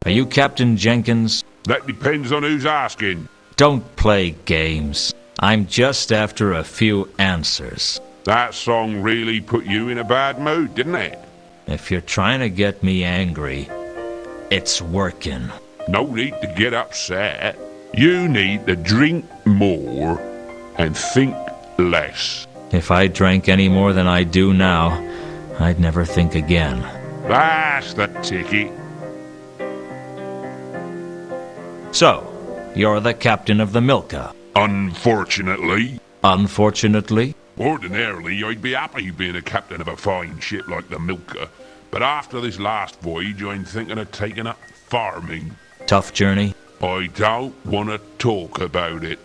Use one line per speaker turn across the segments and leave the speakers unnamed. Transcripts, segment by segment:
Are you Captain Jenkins?
That depends on who's asking.
Don't play games. I'm just after a few answers.
That song really put you in a bad mood, didn't it?
If you're trying to get me angry, it's working.
No need to get upset. You need to drink more and think less.
If I drank any more than I do now, I'd never think again.
That's the ticket.
So, you're the captain of the Milka.
Unfortunately.
Unfortunately?
Ordinarily, I'd be happy being a captain of a fine ship like the Milka. But after this last voyage, I'm thinking of taking up farming.
Tough journey?
I don't want to talk about it.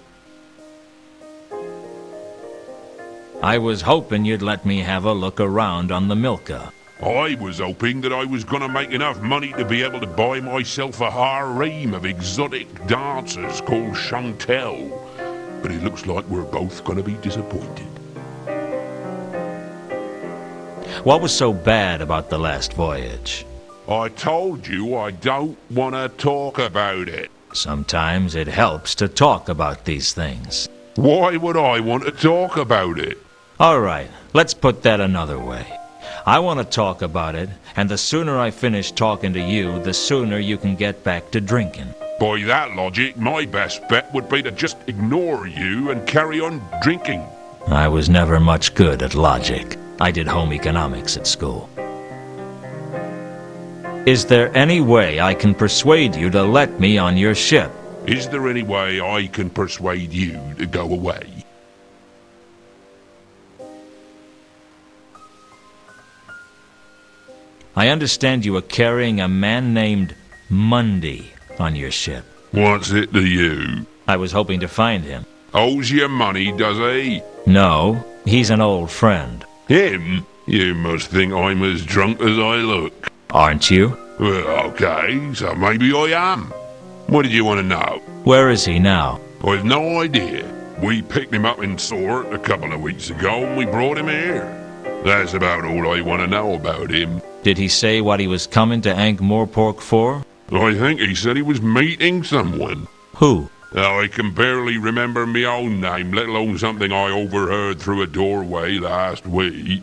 I was hoping you'd let me have a look around on the Milka.
I was hoping that I was going to make enough money to be able to buy myself a harem of exotic dancers called Chantel. But it looks like we're both going to be disappointed.
What was so bad about the last voyage?
I told you I don't want to talk about it.
Sometimes it helps to talk about these things.
Why would I want to talk about it?
All right, let's put that another way. I want to talk about it, and the sooner I finish talking to you, the sooner you can get back to drinking.
By that logic, my best bet would be to just ignore you and carry on drinking.
I was never much good at logic. I did home economics at school. Is there any way I can persuade you to let me on your ship?
Is there any way I can persuade you to go away?
I understand you are carrying a man named Mundy on your ship.
What's it to you?
I was hoping to find him.
Owes you money, does he?
No, he's an old friend.
Him? You must think I'm as drunk as I look.
Aren't you?
Well, okay, so maybe I am. What did you want to know?
Where is he now?
I've no idea. We picked him up in Sort a couple of weeks ago and we brought him here. That's about all I want to know about him.
Did he say what he was coming to Ankh-Morpork for?
I think he said he was meeting someone.
Who?
I can barely remember my own name, let alone something I overheard through a doorway last week.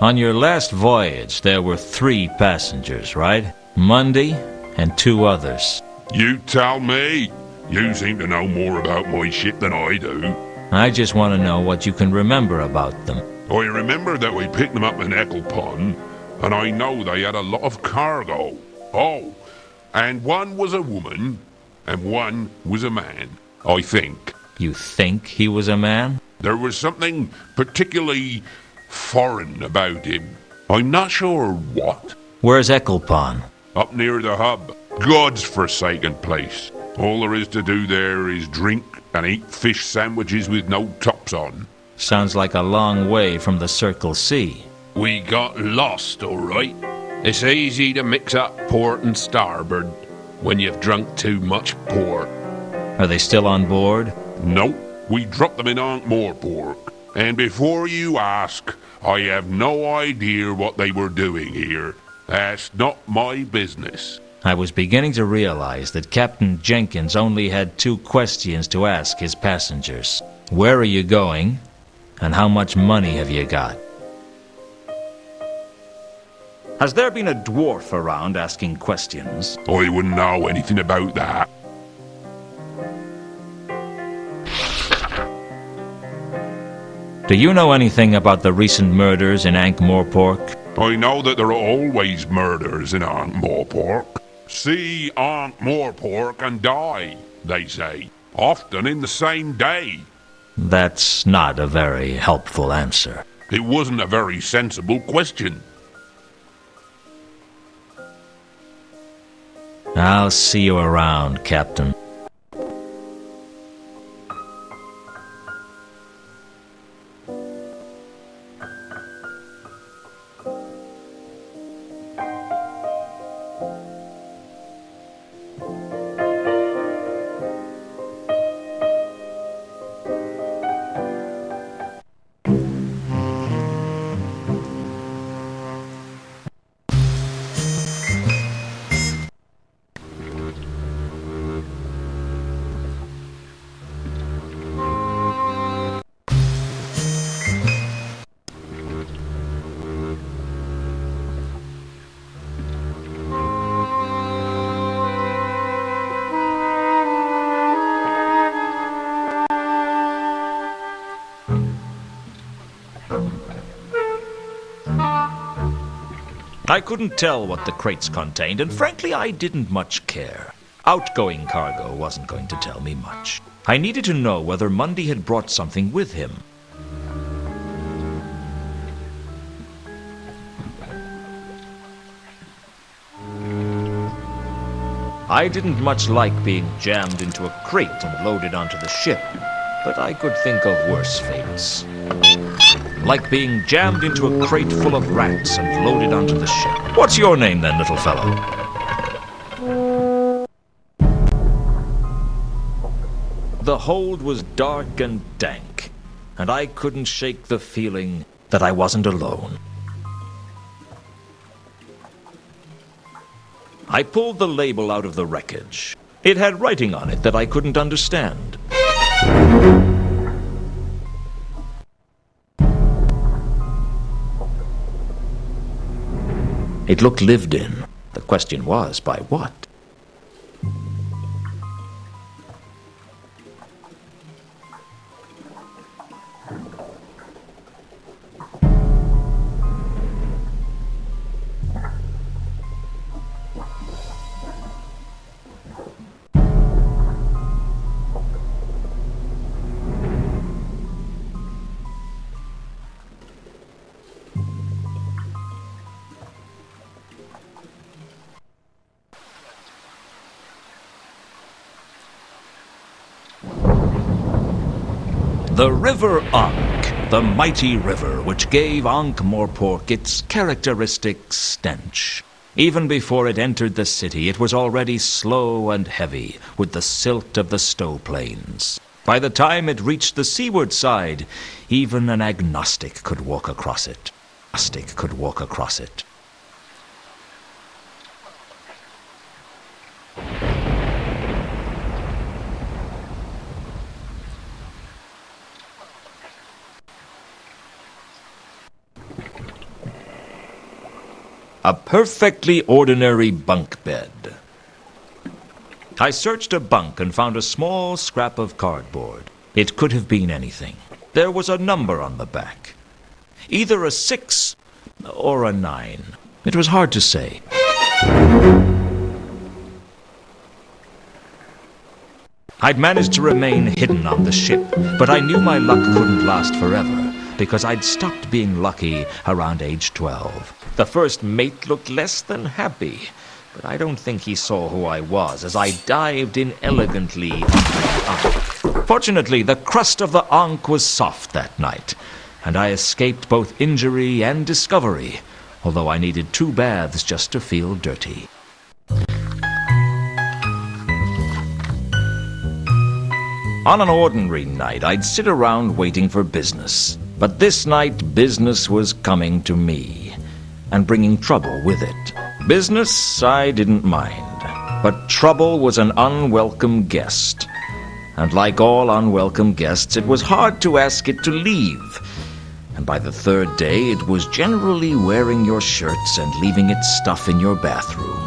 On your last voyage, there were 3 passengers, right? Mundy and 2 others.
You tell me. You seem to know more about my ship than I do.
I just want to know what you can remember about them.
I remember that we picked them up in Ecclepon, and I know they had a lot of cargo. Oh, and one was a woman, and one was a man, I think.
You think he was a man?
There was something particularly foreign about him. I'm not sure what.
Where's Ecclepon?
Up near the hub. God's forsaken place. All there is to do there is drink and eat fish sandwiches with no tops on.
Sounds like a long way from the Circle C.
We got lost, all right. It's easy to mix up port and starboard when you've drunk too much port.
Are they still on board?
Nope. We dropped them in Ankh-Morpork. And before you ask, I have no idea what they were doing here. That's not my business.
I was beginning to realize that Captain Jenkins only had 2 questions to ask his passengers. Where are you going? And how much money have you got? Has there been a dwarf around asking questions?
I wouldn't know anything about that.
Do you know anything about the recent murders in Ankh-Morpork?
I know that there are always murders in Ankh-Morpork. See Ankh-Morpork and die, they say. Often in the same day.
That's not a very helpful answer.
It wasn't a very sensible question.
I'll see you around, Captain. I couldn't tell what the crates contained, and frankly, I didn't much care. Outgoing cargo wasn't going to tell me much. I needed to know whether Mundy had brought something with him. I didn't much like being jammed into a crate and loaded onto the ship, but I could think of worse fates. Like being jammed into a crate full of rats and loaded onto the ship. What's your name then, little fellow? The hold was dark and dank, and I couldn't shake the feeling that I wasn't alone. I pulled the label out of the wreckage. It had writing on it that I couldn't understand. It looked lived in. The question was, by what? The River Ankh, the mighty river which gave Ankh-Morpork its characteristic stench. Even before it entered the city, it was already slow and heavy with the silt of the snow plains. By the time it reached the seaward side, even an agnostic could walk across it. A perfectly ordinary bunk bed. I searched a bunk and found a small scrap of cardboard. It could have been anything. There was a number on the back. Either a 6 or a 9. It was hard to say. I'd managed to remain hidden on the ship, but I knew my luck couldn't last forever, because I'd stopped being lucky around age 12. The first mate looked less than happy, but I don't think he saw who I was as I dived in elegantly into the Ankh. Fortunately, the crust of the Ankh was soft that night, and I escaped both injury and discovery, although I needed 2 baths just to feel dirty. On an ordinary night, I'd sit around waiting for business. But this night, business was coming to me, and bringing trouble with it. Business, I didn't mind, but trouble was an unwelcome guest. And like all unwelcome guests, it was hard to ask it to leave. And by the 3rd day, it was generally wearing your shirts and leaving its stuff in your bathroom.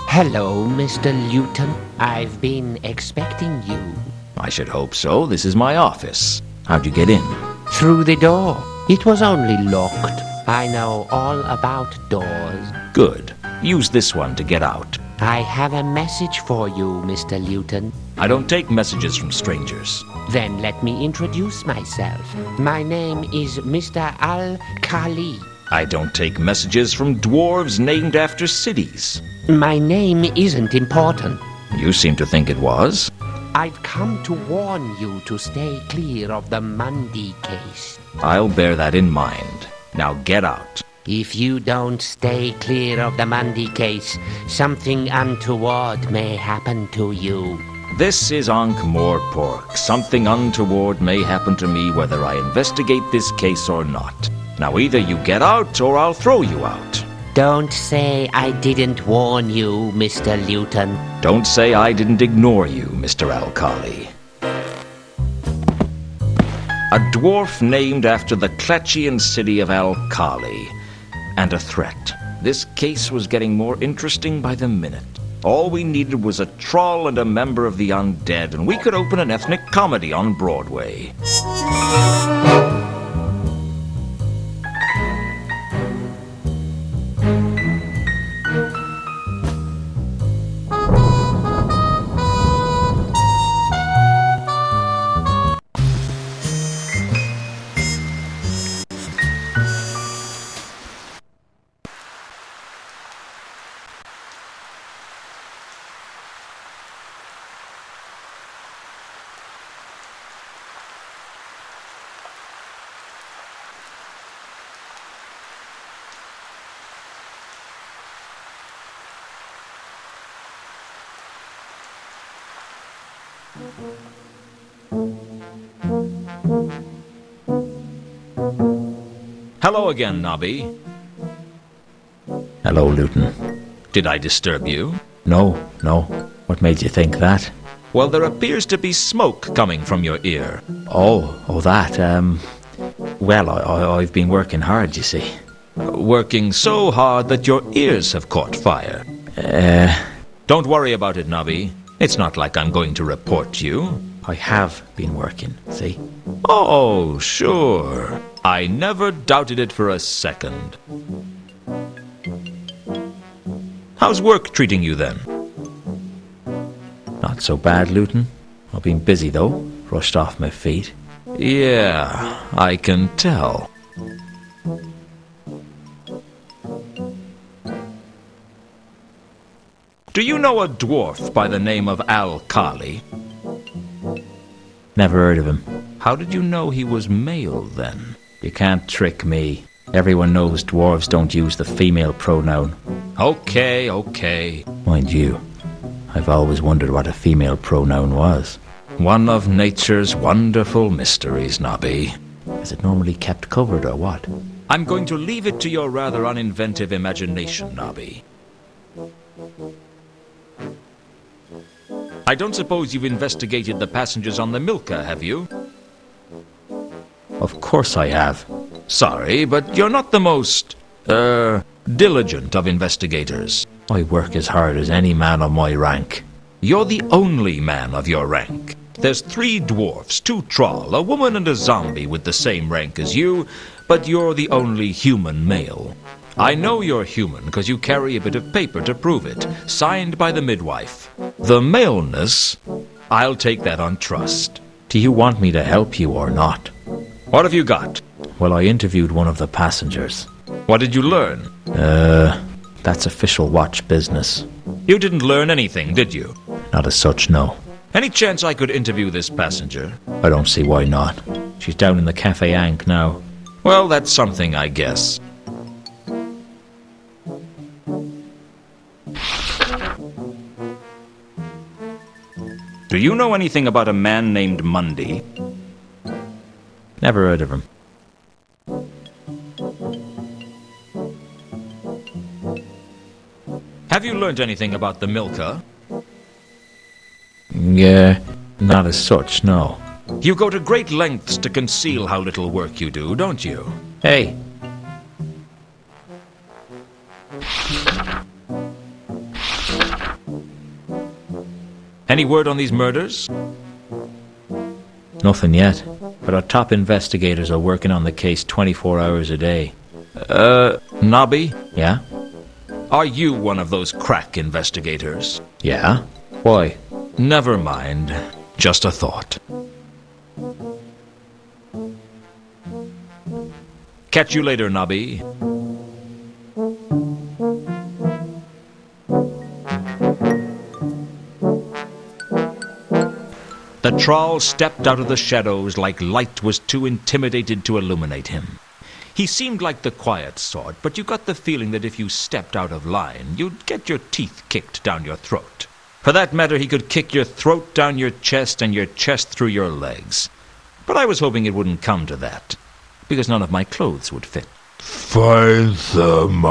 Hello, Mr. Luton. I've been expecting you.
I should hope so. This is my office. How'd you get in?
Through the door. It was only locked. I know all about doors.
Good. Use this one to get out.
I have a message for you, Mr. Luton.
I don't take messages from strangers.
Then let me introduce myself. My name is Mr. Al-Khali.
I don't take messages from dwarves named after cities.
My name isn't important.
You seem to think it was.
I've come to warn you to stay clear of the Mundy case.
I'll bear that in mind. Now get out.
If you don't stay clear of the Mundy case, something untoward may happen to you.
This is Ankh-Morpork. Something untoward may happen to me whether I investigate this case or not. Now either you get out or I'll throw you out.
Don't say I didn't warn you, Mr. Luton.
Don't say I didn't ignore you, Mr. Al-Khali. A dwarf named after the Klatchian city of Al-Khali. And a threat. This case was getting more interesting by the minute. All we needed was a troll and a member of the undead, and we could open an ethnic comedy on Broadway. Hello again, Nobby.
Hello, Luton.
Did I disturb you?
No. What made you think that?
Well, there appears to be smoke coming from your ear.
Oh, that, well, I've been working hard, you see.
Working so hard that your ears have caught fire. Don't worry about it, Nobby. It's not like I'm going to report you.
I have been working, see?
Oh, sure. I never doubted it for a second. How's work treating you then?
Not so bad, Luton. I've been busy, though. Rushed off my feet.
Yeah, I can tell. Do you know a dwarf by the name of Al-Khali?
Never heard of him.
How did you know he was male, then?
You can't trick me. Everyone knows dwarves don't use the female pronoun.
Okay.
Mind you, I've always wondered what a female pronoun was.
One of nature's wonderful mysteries, Nobby.
Is it normally kept covered or what?
I'm going to leave it to your rather uninventive imagination, Nobby. I don't suppose you've investigated the passengers on the Milka, have you?
Of course I have.
Sorry, but you're not the most, diligent of investigators.
I work as hard as any man of my rank.
You're the only man of your rank. There's 3 dwarfs, 2 troll, a woman and a zombie with the same rank as you, but you're the only human male. I know you're human because you carry a bit of paper to prove it, signed by the midwife. The maleness, I'll take that on trust.
Do you want me to help you or not?
What have you got?
Well, I interviewed one of the passengers.
What did you learn?
That's official watch business.
You didn't learn anything, did you?
Not as such, no.
Any chance I could interview this passenger?
I don't see why not. She's down in the Cafe Ankh now.
Well, that's something, I guess. Do you know anything about a man named Mundy?
Never heard of him.
Have you learned anything about the Milka?
Yeah, not as such, no.
You go to great lengths to conceal how little work you do, don't you?
Hey!
Any word on these murders?
Nothing yet, but our top investigators are working on the case 24 hours a day.
Nobby?
Yeah?
Are you one of those crack investigators?
Yeah? Why?
Never mind. Just a thought. Catch you later, Nobby. The troll stepped out of the shadows like light was too intimidated to illuminate him. He seemed like the quiet sort, but you got the feeling that if you stepped out of line, you'd get your teeth kicked down your throat. For that matter, he could kick your throat down your chest and your chest through your legs. But I was hoping it wouldn't come to that, because none of my clothes would fit.
Find them.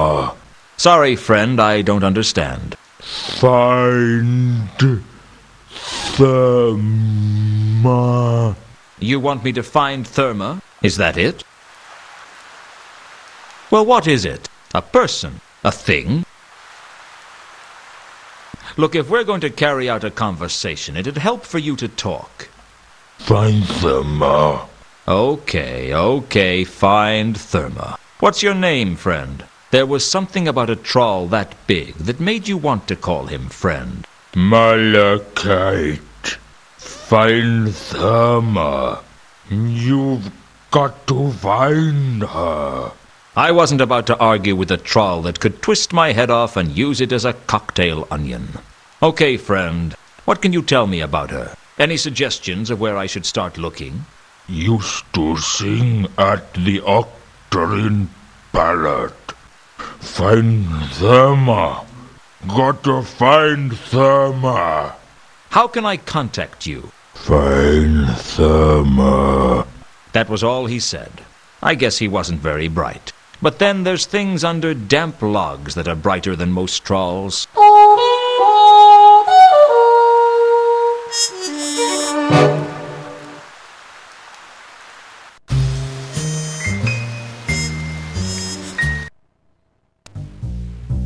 Sorry, friend, I don't understand.
Find them.
You want me to find Therma? Is that it? Well, what is it? A person? A thing? Look, if we're going to carry out a conversation, it'd help for you to talk.
Find them.
Okay, find Therma. What's your name, friend? There was something about a troll that big that made you want to call him friend.
Malachite. Find Therma. You've got to find her.
I wasn't about to argue with a troll that could twist my head off and use it as a cocktail onion. Okay, friend, what can you tell me about her? Any suggestions of where I should start looking?
Used to sing at the Octarine Ballad. Find Therma. Got to find Therma.
How can I contact you?
Fine Therma.
That was all he said. I guess he wasn't very bright. But then there's things under damp logs that are brighter than most trawls.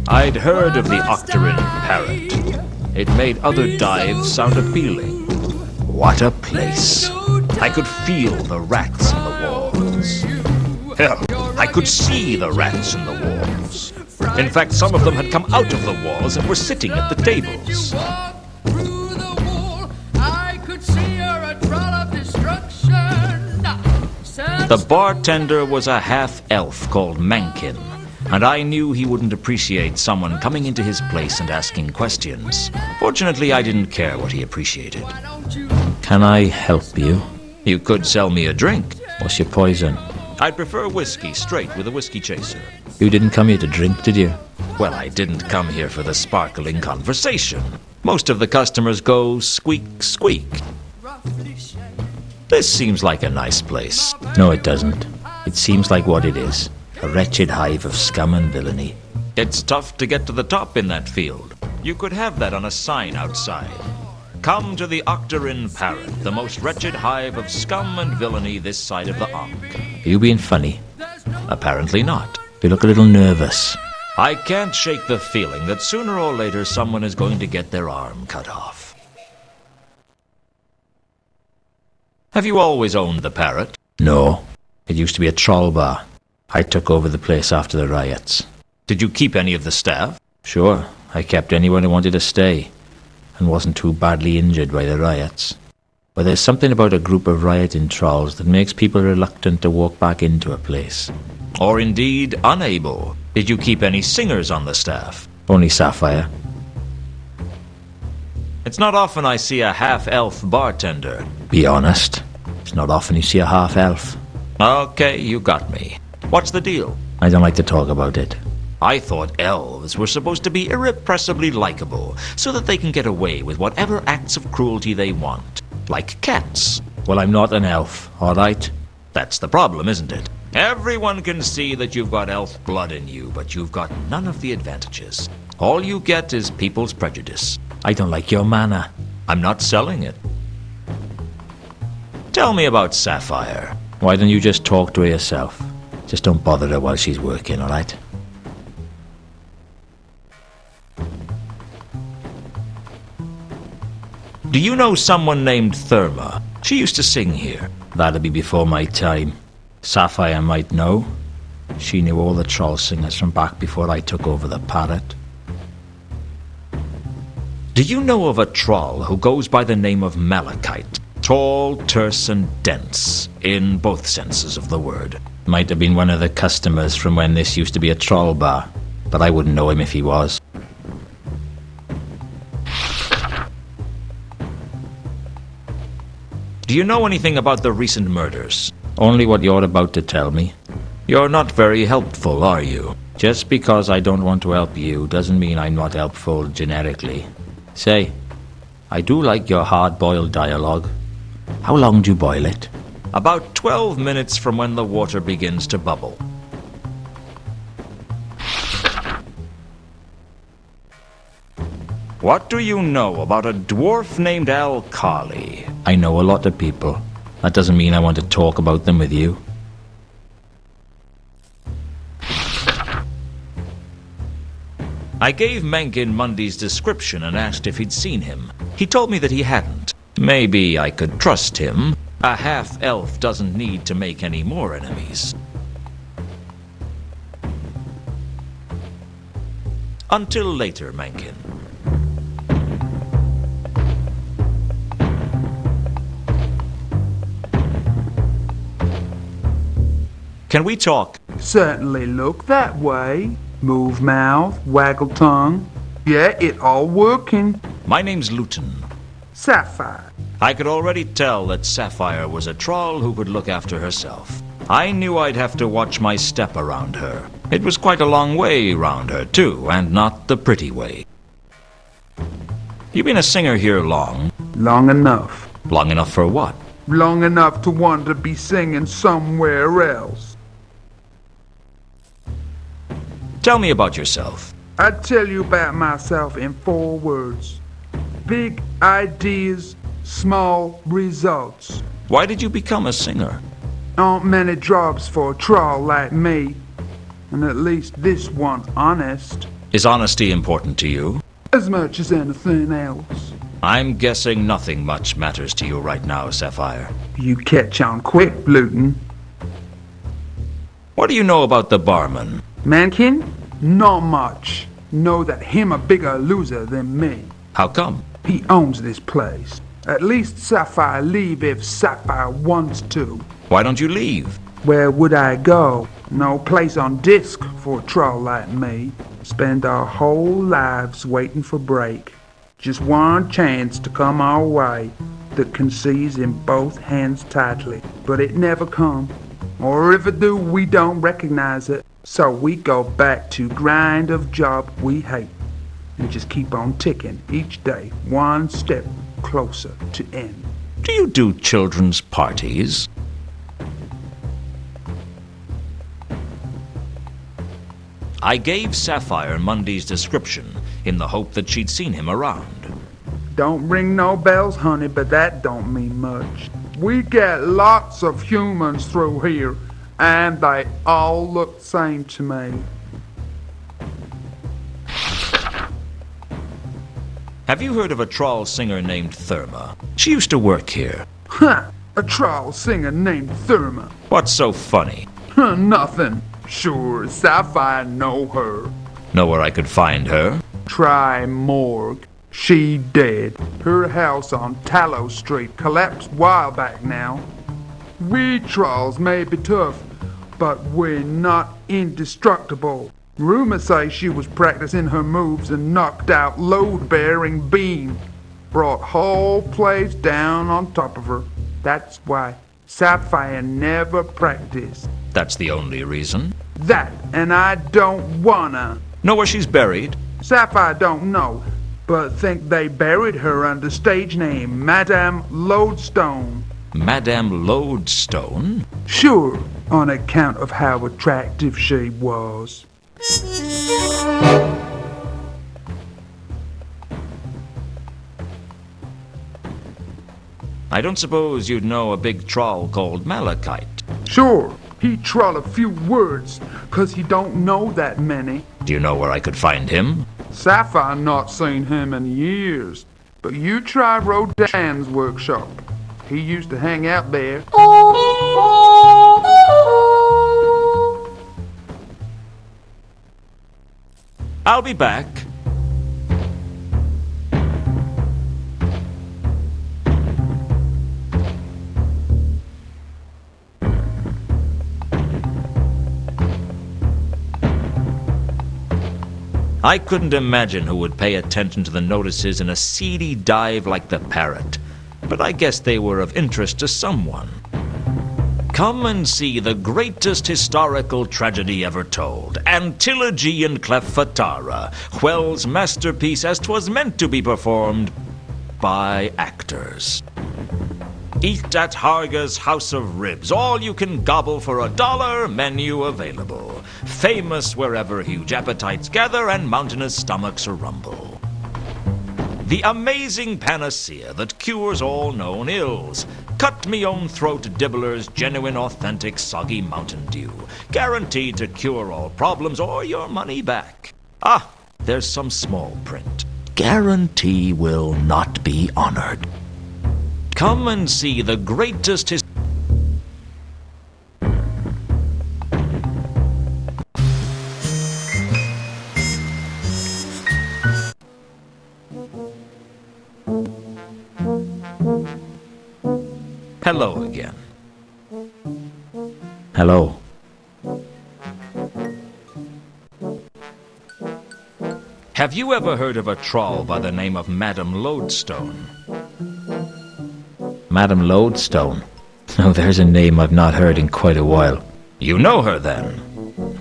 I'd heard of the Octarine parrot. It made other dives sound appealing. What a place. I could feel the rats in the walls. Hell, I could see the rats in the walls. In fact, some of them had come out of the walls and were sitting at the tables. The bartender was a half-elf called Mencken, and I knew he wouldn't appreciate someone coming into his place and asking questions. Fortunately, I didn't care what he appreciated.
Can I help you?
You could sell me a drink.
What's your poison?
I'd prefer whiskey, straight with a whiskey chaser.
You didn't come here to drink, did you?
Well, I didn't come here for the sparkling conversation. Most of the customers go squeak, squeak. This seems like a nice place.
No, it doesn't. It seems like what it is. A wretched hive of scum and villainy.
It's tough to get to the top in that field. You could have that on a sign outside. Come to the Octarine Parrot, the most wretched hive of scum and villainy this side of the Ankh.
Are you being funny?
Apparently not.
You look a little nervous.
I can't shake the feeling that sooner or later someone is going to get their arm cut off. Have you always owned the parrot?
No. It used to be a troll bar. I took over the place after the riots.
Did you keep any of the staff?
Sure. I kept anyone who wanted to stay, and wasn't too badly injured by the riots. But there's something about a group of rioting trolls that makes people reluctant to walk back into a place.
Or indeed, unable. Did you keep any singers on the staff?
Only Sapphire.
It's not often I see a half-elf bartender.
Be honest. It's not often you see a half-elf.
Okay, you got me. What's the deal?
I don't like to talk about it.
I thought elves were supposed to be irrepressibly likable, so that they can get away with whatever acts of cruelty they want. Like cats.
Well, I'm not an elf, all right?
That's the problem, isn't it? Everyone can see that you've got elf blood in you, but you've got none of the advantages. All you get is people's prejudice.
I don't like your manner.
I'm not selling it. Tell me about Sapphire.
Why don't you just talk to her yourself? Just don't bother her while she's working, all right?
Do you know someone named Therma? She used to sing here.
That'd be before my time. Sapphire might know. She knew all the troll singers from back before I took over the parrot.
Do you know of a troll who goes by the name of Malachite? Tall, terse, and dense, in both senses of the word.
Might have been one of the customers from when this used to be a troll bar, but I wouldn't know him if he was.
Do you know anything about the recent murders?
Only what you're about to tell me.
You're not very helpful, are you?
Just because I don't want to help you doesn't mean I'm not helpful generically. Say, I do like your hard-boiled dialogue. How long do you boil it?
About 12 minutes from when the water begins to bubble. What do you know about a dwarf named Al-Khali?
I know a lot of people. That doesn't mean I want to talk about them with you.
I gave Mencken Mundy's description and asked if he'd seen him. He told me that he hadn't. Maybe I could trust him. A half-elf doesn't need to make any more enemies. Until later, Mencken. Can we talk?
Certainly look that way. Move mouth, waggle tongue. Yeah, it all working.
My name's Luton.
Sapphire.
I could already tell that Sapphire was a troll who could look after herself. I knew I'd have to watch my step around her. It was quite a long way round her, too, and not the pretty way. You been a singer here long?
Long enough.
Long enough for what?
Long enough to want to be singing somewhere else.
Tell me about yourself.
I'd tell you about myself in 4 words. Big ideas, small results.
Why did you become a singer?
Aren't many jobs for a troll like me. And at least this one honest.
Is honesty important to you?
As much as anything else.
I'm guessing nothing much matters to you right now, Sapphire.
You catch on quick, Luton.
What do you know about the barman?
Mankin? Not much. Know that him a bigger loser than me.
How come?
He owns this place. At least Sapphire leave if Sapphire wants to.
Why don't you leave?
Where would I go? No place on disc for a troll like me. Spend our whole lives waiting for break. Just one chance to come our way that can seize in both hands tightly. But it never come. Or if it do, we don't recognize it. So we go back to grind of job we hate. And just keep on ticking each day, one step closer to end.
Do you do children's parties? I gave Sapphire Mundy's description in the hope that she'd seen him around.
Don't ring no bells, honey, but that don't mean much. We get lots of humans through here, and they all look the same to me.
Have you heard of a troll singer named Therma? She used to work here.
Huh, a troll singer named Therma.
What's so funny?
Huh, nothing. Sure, Sapphire know her.
Know where I could find her?
Try morgue. She dead. Her house on Tallow Street collapsed while back now. We trolls may be tough, but we're not indestructible. Rumors say she was practicing her moves and knocked out load-bearing beam. Brought whole place down on top of her. That's why Sapphire never practiced.
That's the only reason.
That, and I don't wanna.
Know where she's buried?
Sapphire don't know, but think they buried her under stage name Madame Lodestone.
Madame Lodestone?
Sure, on account of how attractive she was.
I don't suppose you'd know a big troll called Malachite.
Sure, he troll a few words, 'cause he don't know that many.
Do you know where I could find him?
Sapphire not seen him in years, but you try Rodin's workshop. He used to hang out there.
I'll be back. I couldn't imagine who would pay attention to the notices in a seedy dive like the Parrot, but I guess they were of interest to someone. Come and see the greatest historical tragedy ever told, Antilogy and Cleopatra, Whell's masterpiece as 'twas meant to be performed by actors. Eat at Harga's House of Ribs, all you can gobble for $1, menu available. Famous wherever huge appetites gather and mountainous stomachs rumble. The amazing panacea that cures all known ills. Cut me own throat dibblers, genuine authentic soggy Mountain Dew. Guaranteed to cure all problems or your money back. Ah, there's some small print. Guarantee will not be honored. Come and see the greatest Hello again.
Hello.
Have you ever heard of a troll by the name of Madame Lodestone?
Madame Lodestone? Oh, there's a name I've not heard in quite a while.
You know her then?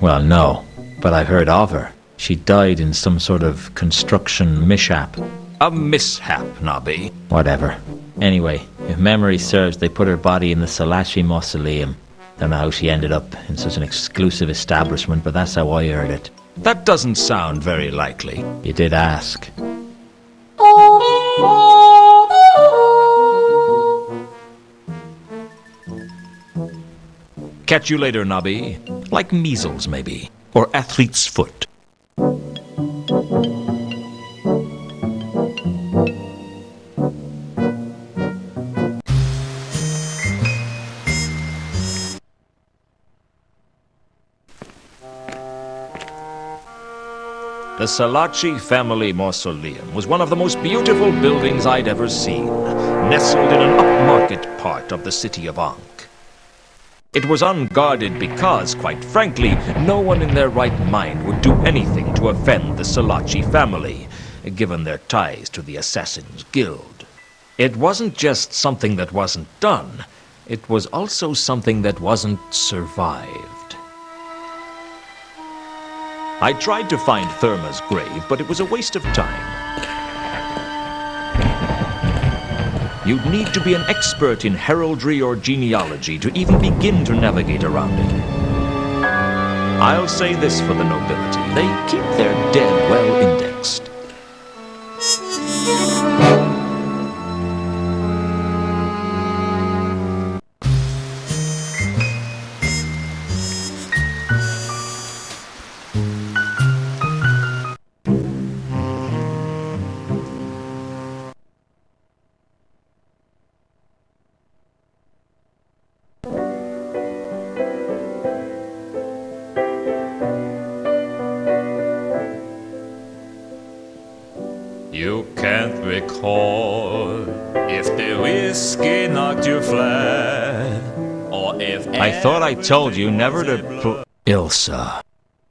Well, no, but I've heard of her. She died in some sort of construction mishap.
A mishap, Nobby.
Whatever. Anyway, if memory serves, they put her body in the Soluzione mausoleum. Don't know how she ended up in such an exclusive establishment, but that's how I heard it.
That doesn't sound very likely.
You did ask.
Catch you later, Nobby. Like measles, maybe. Or athlete's foot. The Soluzione family mausoleum was one of the most beautiful buildings I'd ever seen, nestled in an upmarket part of the city of Ankh. It was unguarded because, quite frankly, no one in their right mind would do anything to offend the Soluzione family, given their ties to the Assassin's Guild. It wasn't just something that wasn't done, it was also something that wasn't survived. I tried to find Therma's grave, but it was a waste of time. You'd need to be an expert in heraldry or genealogy to even begin to navigate around it. I'll say this for the nobility. They keep their dead well indexed.
You can't recall if the whiskey knocked you flat, or if
I thought I told you never to Ilsa.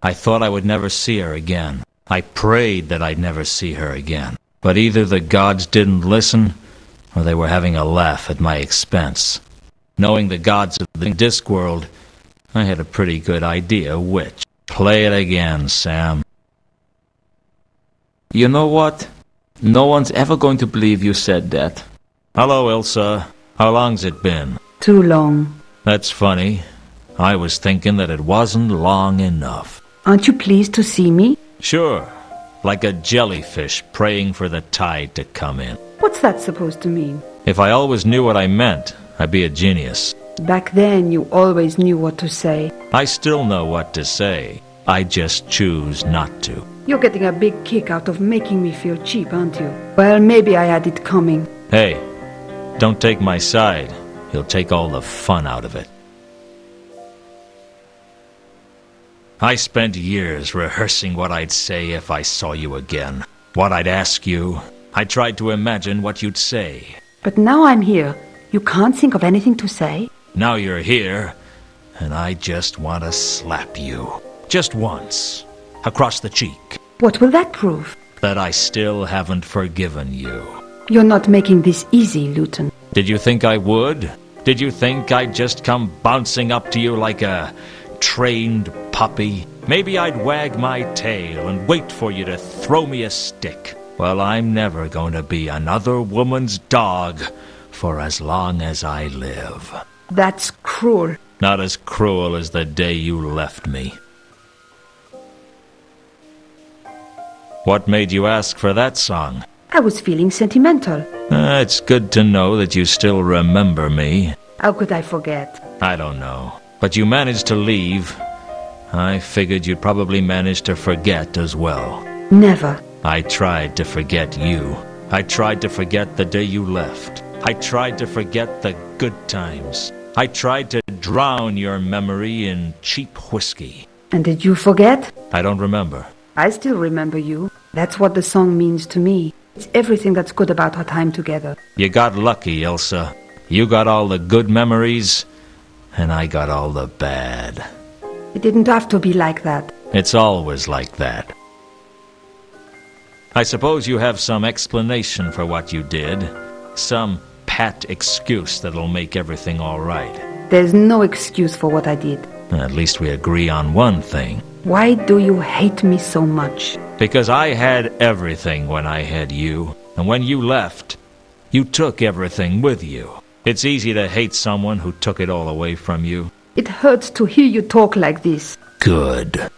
I thought I would never see her again. I prayed that I'd never see her again. But either the gods didn't listen, or they were having a laugh at my expense. Knowing the gods of the Discworld, I had a pretty good idea which. Play it again, Sam.
You know what? No one's ever going to believe you said that.
Hello, Ilsa. How long's it been?
Too long.
That's funny. I was thinking that it wasn't long enough.
Aren't you pleased to see me?
Sure. Like a jellyfish praying for the tide to come in.
What's that supposed to mean?
If I always knew what I meant, I'd be a genius.
Back then, you always knew what to say.
I still know what to say. I just choose not to.
You're getting a big kick out of making me feel cheap, aren't you? Well, maybe I had it coming.
Hey, don't take my side. You'll take all the fun out of it. I spent years rehearsing what I'd say if I saw you again. What I'd ask you. I tried to imagine what you'd say.
But now I'm here. You can't think of anything to say?
Now you're here, and I just want to slap you. Just once. Across the cheek.
What will that prove?
That I still haven't forgiven you.
You're not making this easy, Luton.
Did you think I would? Did you think I'd just come bouncing up to you like a trained puppy? Maybe I'd wag my tail and wait for you to throw me a stick. Well, I'm never going to be another woman's dog for as long as I live.
That's cruel.
Not as cruel as the day you left me. What made you ask for that song?
I was feeling sentimental.
It's good to know that you still remember me.
How could I forget?
I don't know. But you managed to leave. I figured you'd probably manage to forget as well.
Never.
I tried to forget you. I tried to forget the day you left. I tried to forget the good times. I tried to drown your memory in cheap whiskey.
And did you forget?
I don't remember.
I still remember you. That's what the song means to me. It's everything that's good about our time together.
You got lucky, Ilsa. You got all the good memories, and I got all the bad.
It didn't have to be like that.
It's always like that. I suppose you have some explanation for what you did. Some pat excuse that'll make everything all right.
There's no excuse for what I did.
At least we agree on one thing.
Why do you hate me so much?
Because I had everything when I had you. And when you left, you took everything with you. It's easy to hate someone who took it all away from you.
It hurts to hear you talk like this.
Good.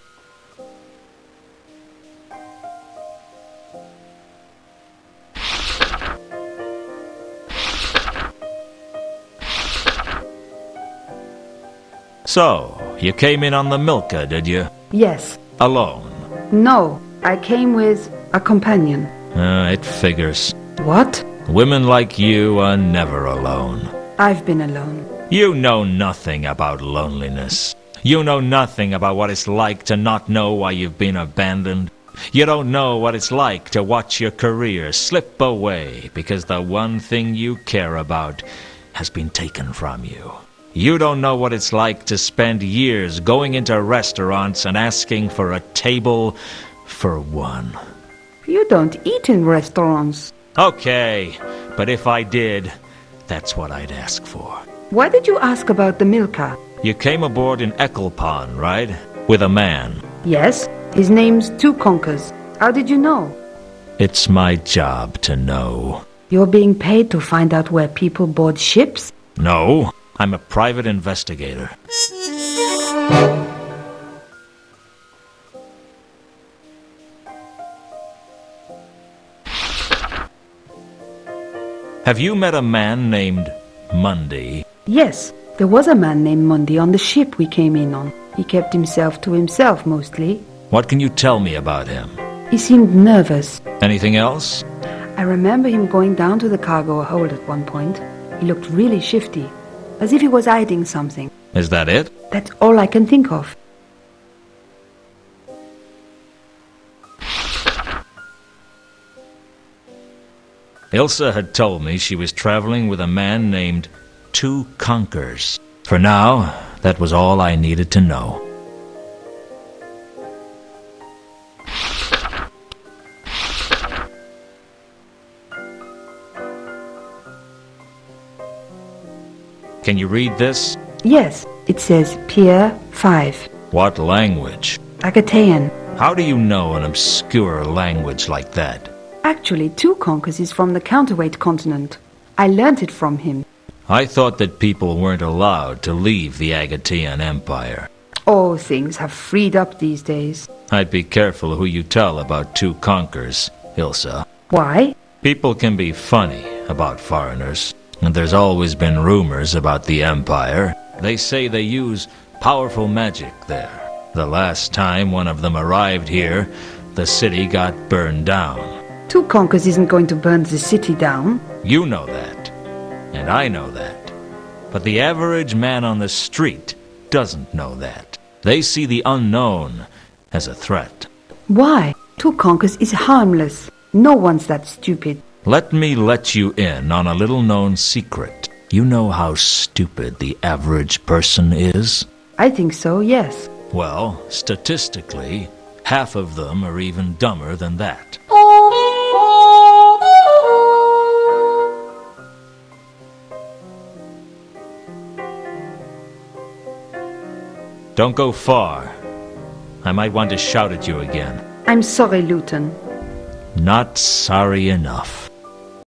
So, you came in on the Milka, did you?
Yes.
Alone?
No, I came with a companion.
It figures.
What?
Women like you are never alone.
I've been alone.
You know nothing about loneliness. You know nothing about what it's like to not know why you've been abandoned. You don't know what it's like to watch your career slip away because the one thing you care about has been taken from you. You don't know what it's like to spend years going into restaurants and asking for a table for one.
You don't eat in restaurants.
Okay, but if I did, that's what I'd ask for.
Why did you ask about the Milka?
You came aboard in Ecclepon, right? With a man.
Yes, his name's Two Conkers. How did you know?
It's my job to know.
You're being paid to find out where people board ships?
No, I'm a private investigator. Have you met a man named Mundy?
Yes, there was a man named Mundy on the ship we came in on. He kept himself to himself mostly.
What can you tell me about him?
He seemed nervous.
Anything else?
I remember him going down to the cargo hold at one point. He looked really shifty, as if he was hiding something.
Is that it?
That's all I can think of.
Ilsa had told me she was traveling with a man named Two Conkers. For now, that was all I needed to know. Can you read this?
Yes, it says Pier 5.
What language?
Agatean.
How do you know an obscure language like that?
Actually, Two Conkers is from the counterweight continent. I learnt it from him.
I thought that people weren't allowed to leave the Agatean Empire.
Oh, things have freed up these days.
I'd be careful who you tell about Two Conkers, Ilsa.
Why?
People can be funny about foreigners, and there's always been rumors about the Empire. They say they use powerful magic there. The last time one of them arrived here, the city got burned down.
Two Conkers isn't going to burn the city down.
You know that, and I know that. But the average man on the street doesn't know that. They see the unknown as a threat.
Why? Two Conkers is harmless. No one's that stupid.
Let me let you in on a little-known secret. You know how stupid the average person is?
I think so, yes.
Well, statistically, half of them are even dumber than that. Don't go far. I might want to shout at you again.
I'm sorry, Luton.
Not sorry enough.